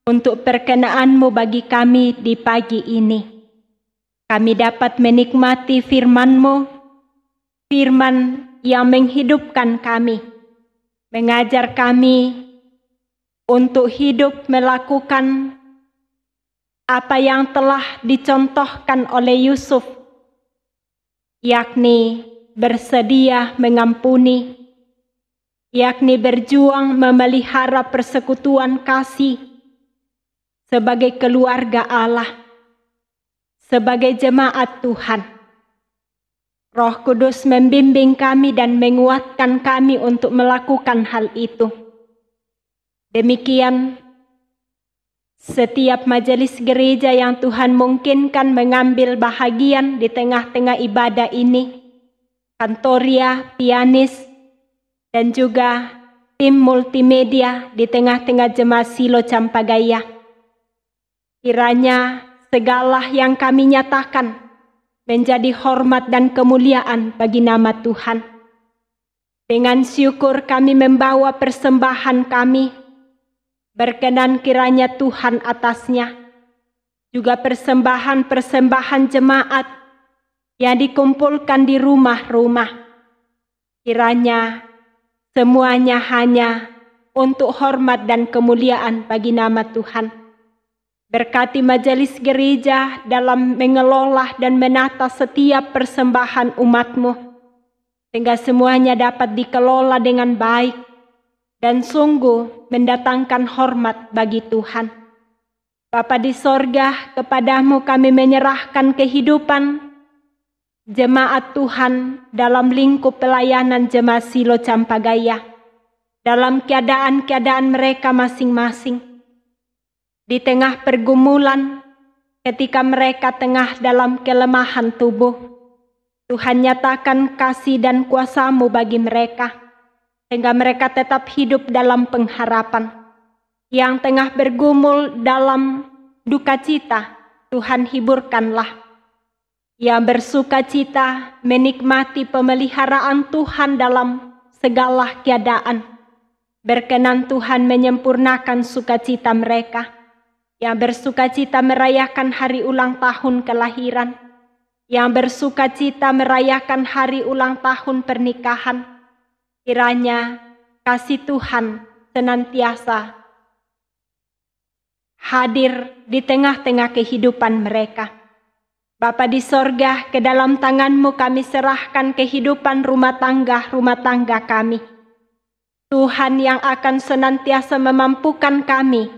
Speaker 2: untuk perkenan-Mu bagi kami di pagi ini. Kami dapat menikmati firman-Mu, firman yang menghidupkan kami, mengajar kami untuk hidup melakukan apa yang telah dicontohkan oleh Yusuf, yakni bersedia mengampuni, yakni berjuang memelihara persekutuan kasih sebagai keluarga Allah, sebagai jemaat Tuhan. Roh Kudus membimbing kami dan menguatkan kami untuk melakukan hal itu. Demikian setiap majelis gereja yang Tuhan mungkinkan mengambil bahagian di tengah-tengah ibadah ini, kantoria, pianis, dan juga tim multimedia di tengah-tengah Jemaat Shilo Campagaya. Kiranya segala yang kami nyatakan menjadi hormat dan kemuliaan bagi nama Tuhan. Dengan syukur kami membawa persembahan kami, berkenan kiranya Tuhan atasnya, juga persembahan-persembahan jemaat yang dikumpulkan di rumah-rumah. Kiranya semuanya hanya untuk hormat dan kemuliaan bagi nama Tuhan. Berkati majelis gereja dalam mengelola dan menata setiap persembahan umat-Mu, sehingga semuanya dapat dikelola dengan baik dan sungguh mendatangkan hormat bagi Tuhan. Bapa di sorga, kepadamu kami menyerahkan kehidupan jemaat Tuhan dalam lingkup pelayanan Jemaat Silo Campagaya, dalam keadaan-keadaan mereka masing-masing. Di tengah pergumulan, ketika mereka tengah dalam kelemahan tubuh, Tuhan nyatakan kasih dan kuasa-Mu bagi mereka, sehingga mereka tetap hidup dalam pengharapan. Yang tengah bergumul dalam duka cita, Tuhan hiburkanlah. Yang bersuka cita menikmati pemeliharaan Tuhan dalam segala keadaan. Berkenan Tuhan menyempurnakan sukacita mereka. Yang bersuka cita merayakan hari ulang tahun kelahiran, yang bersuka cita merayakan hari ulang tahun pernikahan, kiranya kasih Tuhan senantiasa hadir di tengah-tengah kehidupan mereka. Bapa di sorga, ke dalam tangan-Mu kami serahkan kehidupan rumah tangga kami. Tuhan yang akan senantiasa memampukan kami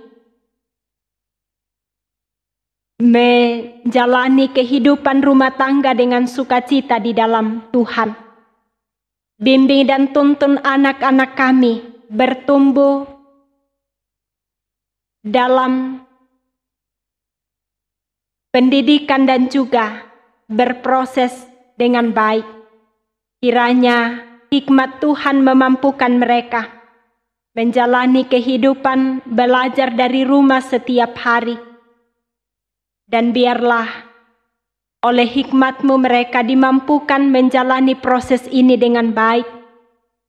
Speaker 2: menjalani kehidupan rumah tangga dengan sukacita di dalam Tuhan. Bimbing dan tuntun anak-anak kami bertumbuh dalam pendidikan dan juga berproses dengan baik. Kiranya hikmat Tuhan memampukan mereka menjalani kehidupan belajar dari rumah setiap hari. Dan biarlah oleh hikmat-Mu mereka dimampukan menjalani proses ini dengan baik.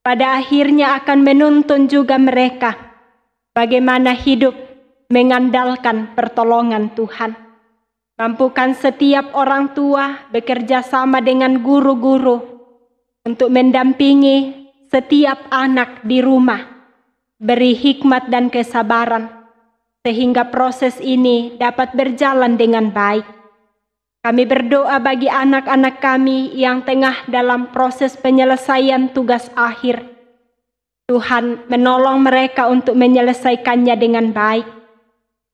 Speaker 2: Pada akhirnya akan menuntun juga mereka bagaimana hidup mengandalkan pertolongan Tuhan. Mampukan setiap orang tua bekerja sama dengan guru-guru untuk mendampingi setiap anak di rumah. Beri hikmat dan kesabaran, sehingga proses ini dapat berjalan dengan baik. Kami berdoa bagi anak-anak kami yang tengah dalam proses penyelesaian tugas akhir. Tuhan menolong mereka untuk menyelesaikannya dengan baik.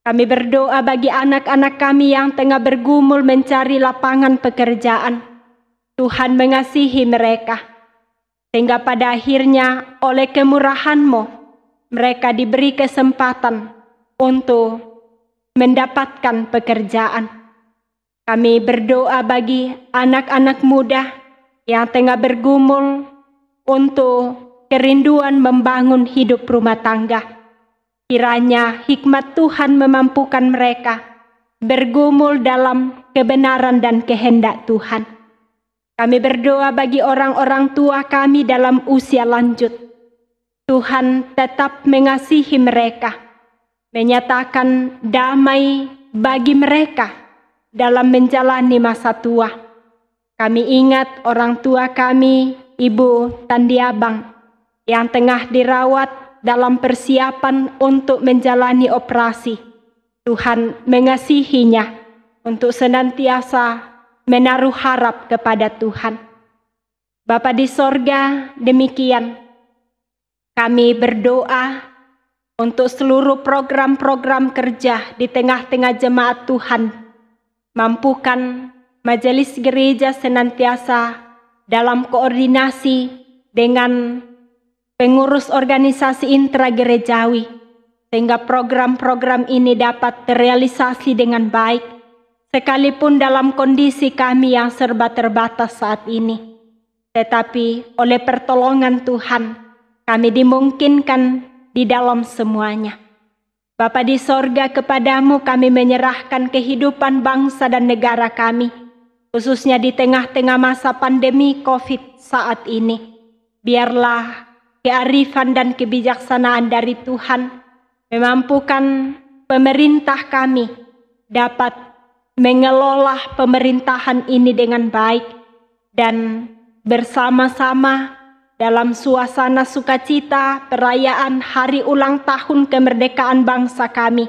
Speaker 2: Kami berdoa bagi anak-anak kami yang tengah bergumul mencari lapangan pekerjaan. Tuhan mengasihi mereka, sehingga pada akhirnya oleh kemurahan-Mu mereka diberi kesempatan untuk mendapatkan pekerjaan. Kami berdoa bagi anak-anak muda yang tengah bergumul untuk kerinduan membangun hidup rumah tangga. Kiranya hikmat Tuhan memampukan mereka bergumul dalam kebenaran dan kehendak Tuhan. Kami berdoa bagi orang-orang tua kami dalam usia lanjut. Tuhan tetap mengasihi mereka, menyatakan damai bagi mereka dalam menjalani masa tua. Kami ingat orang tua kami, Ibu Tandi Abang, yang tengah dirawat dalam persiapan untuk menjalani operasi. Tuhan mengasihinya untuk senantiasa menaruh harap kepada Tuhan. Bapa di sorga, demikian kami berdoa untuk seluruh program-program kerja di tengah-tengah jemaat Tuhan. Mampukan majelis gereja senantiasa dalam koordinasi dengan pengurus organisasi intragerejawi, sehingga program-program ini dapat terrealisasi dengan baik, sekalipun dalam kondisi kami yang serba terbatas saat ini. Tetapi oleh pertolongan Tuhan, kami dimungkinkan di dalam semuanya. Bapa di sorga, kepadamu kami menyerahkan kehidupan bangsa dan negara kami, khususnya di tengah-tengah masa pandemi COVID saat ini. biarlah kearifan dan kebijaksanaan dari Tuhan memampukan pemerintah kami dapat mengelola pemerintahan ini dengan baik dan bersama-sama dalam suasana sukacita perayaan hari ulang tahun kemerdekaan bangsa kami.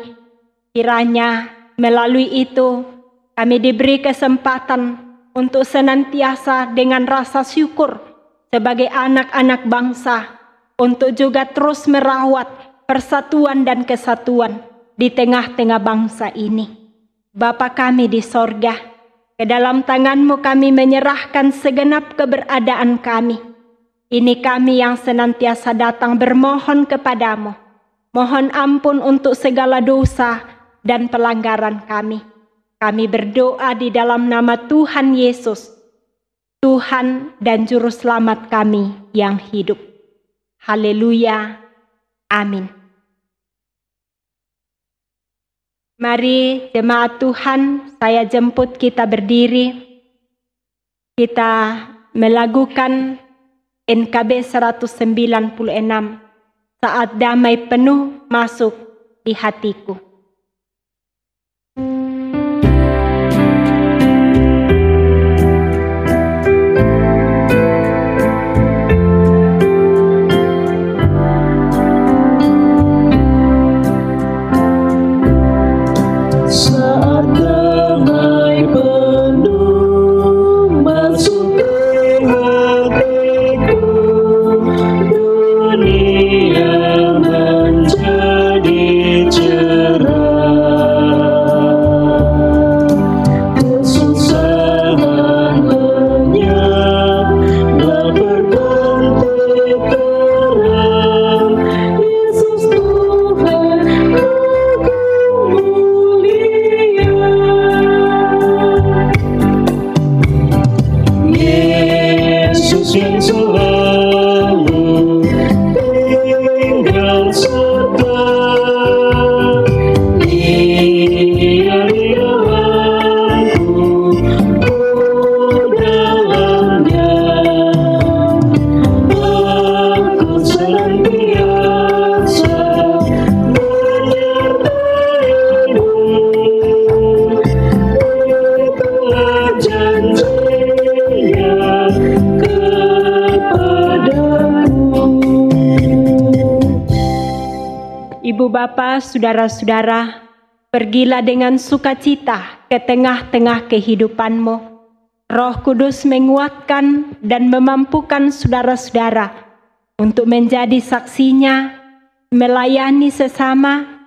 Speaker 2: Kiranya melalui itu kami diberi kesempatan untuk senantiasa dengan rasa syukur sebagai anak-anak bangsa untuk juga terus merawat persatuan dan kesatuan di tengah-tengah bangsa ini. Bapa kami di sorga, ke dalam tangan-Mu kami menyerahkan segenap keberadaan kami. Ini kami yang senantiasa datang bermohon kepadamu. Mohon ampun untuk segala dosa dan pelanggaran kami. Kami berdoa di dalam nama Tuhan Yesus, Tuhan dan Juru Selamat kami yang hidup. Haleluya. Amin. Mari jemaat Tuhan, saya jemput kita berdiri. Kita melakukan NKB 196, saat damai penuh masuk di hatiku. Bapak, saudara-saudara, pergilah dengan sukacita ke tengah-tengah kehidupanmu. Roh Kudus menguatkan dan memampukan saudara-saudara untuk menjadi saksinya, melayani sesama,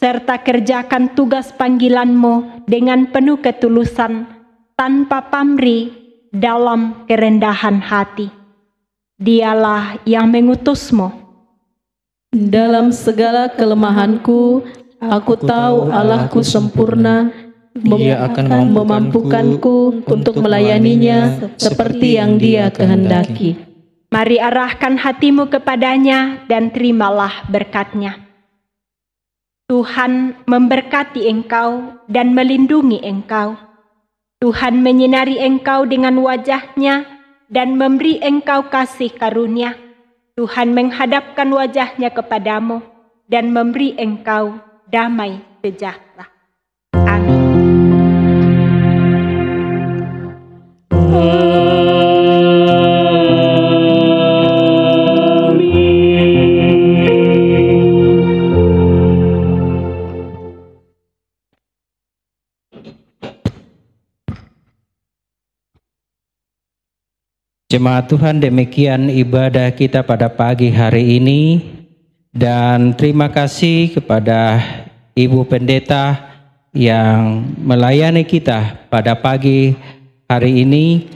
Speaker 2: serta kerjakan tugas panggilanmu dengan penuh ketulusan, tanpa pamrih dalam kerendahan hati. Dialah yang mengutusmu.
Speaker 6: Dalam segala kelemahanku, aku tahu Allahku sempurna, Dia akan memampukanku untuk melayaninya seperti yang Dia kehendaki.
Speaker 2: Mari arahkan hatimu kepadanya dan terimalah berkat-Nya. Tuhan memberkati engkau dan melindungi engkau. Tuhan menyinari engkau dengan wajah-Nya dan memberi engkau kasih karunia. Tuhan menghadapkan wajah-Nya kepadamu dan memberi engkau damai sejahtera. Amin.
Speaker 4: Jemaat Tuhan, demikian ibadah kita pada pagi hari ini, dan terima kasih kepada Ibu Pendeta yang melayani kita pada pagi hari ini,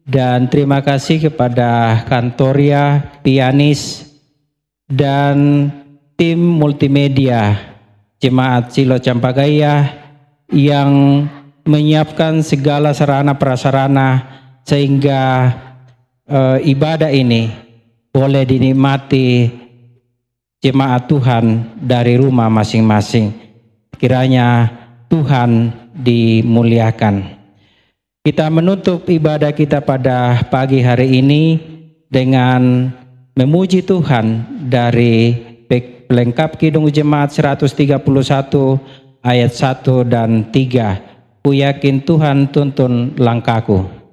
Speaker 4: dan terima kasih kepada Kantoria, pianis, dan tim multimedia Jemaat Silo Campagaya yang menyiapkan segala sarana prasarana sehingga ibadah ini boleh dinikmati jemaat Tuhan dari rumah masing-masing. Kiranya Tuhan dimuliakan. Kita menutup ibadah kita pada pagi hari ini dengan memuji Tuhan dari pelengkap Kidung Jemaat 131 ayat 1 dan 3. Ku yakin Tuhan tuntun langkahku.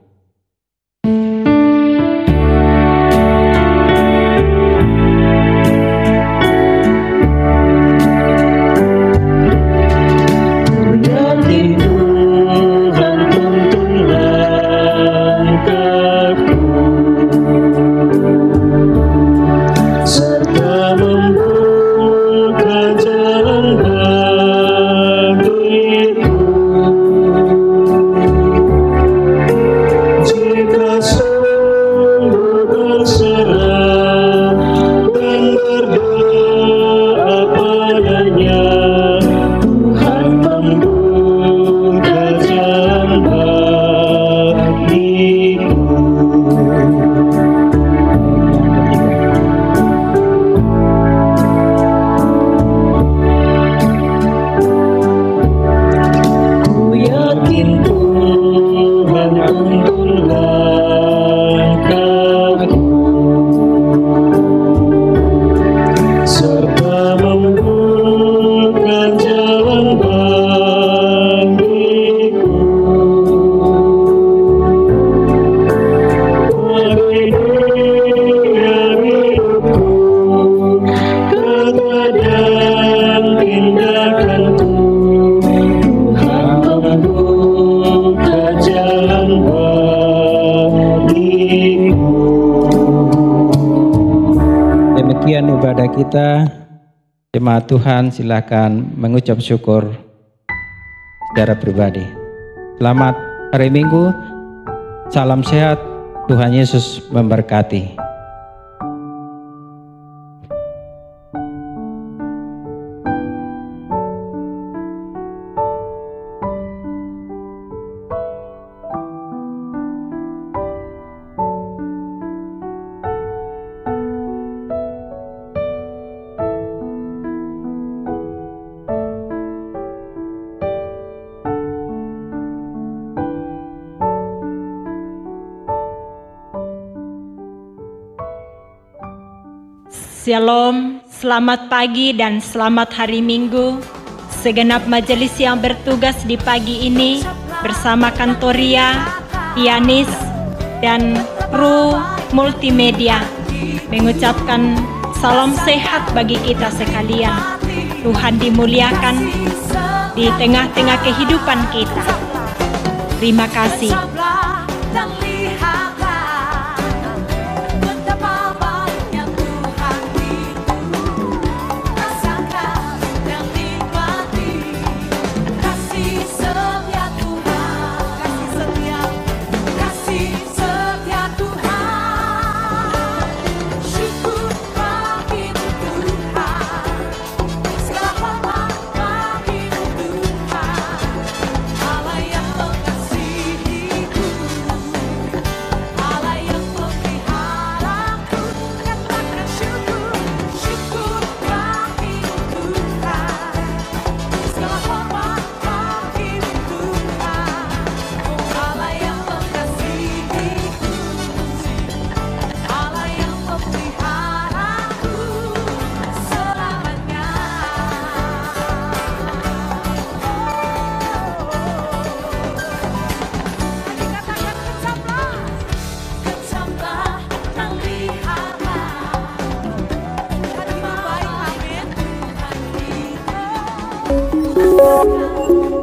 Speaker 4: Demikian ibadah kita. Jemaat Tuhan silakan mengucap syukur secara pribadi. Selamat hari Minggu. Salam sehat. Tuhan Yesus memberkati.
Speaker 2: Shalom, selamat pagi dan selamat hari Minggu. Segenap majelis yang bertugas di pagi ini bersama Kantoria, pianis, dan kru multimedia mengucapkan salam sehat bagi kita sekalian. Tuhan dimuliakan di tengah-tengah kehidupan kita. Terima kasih.
Speaker 7: Tuhan.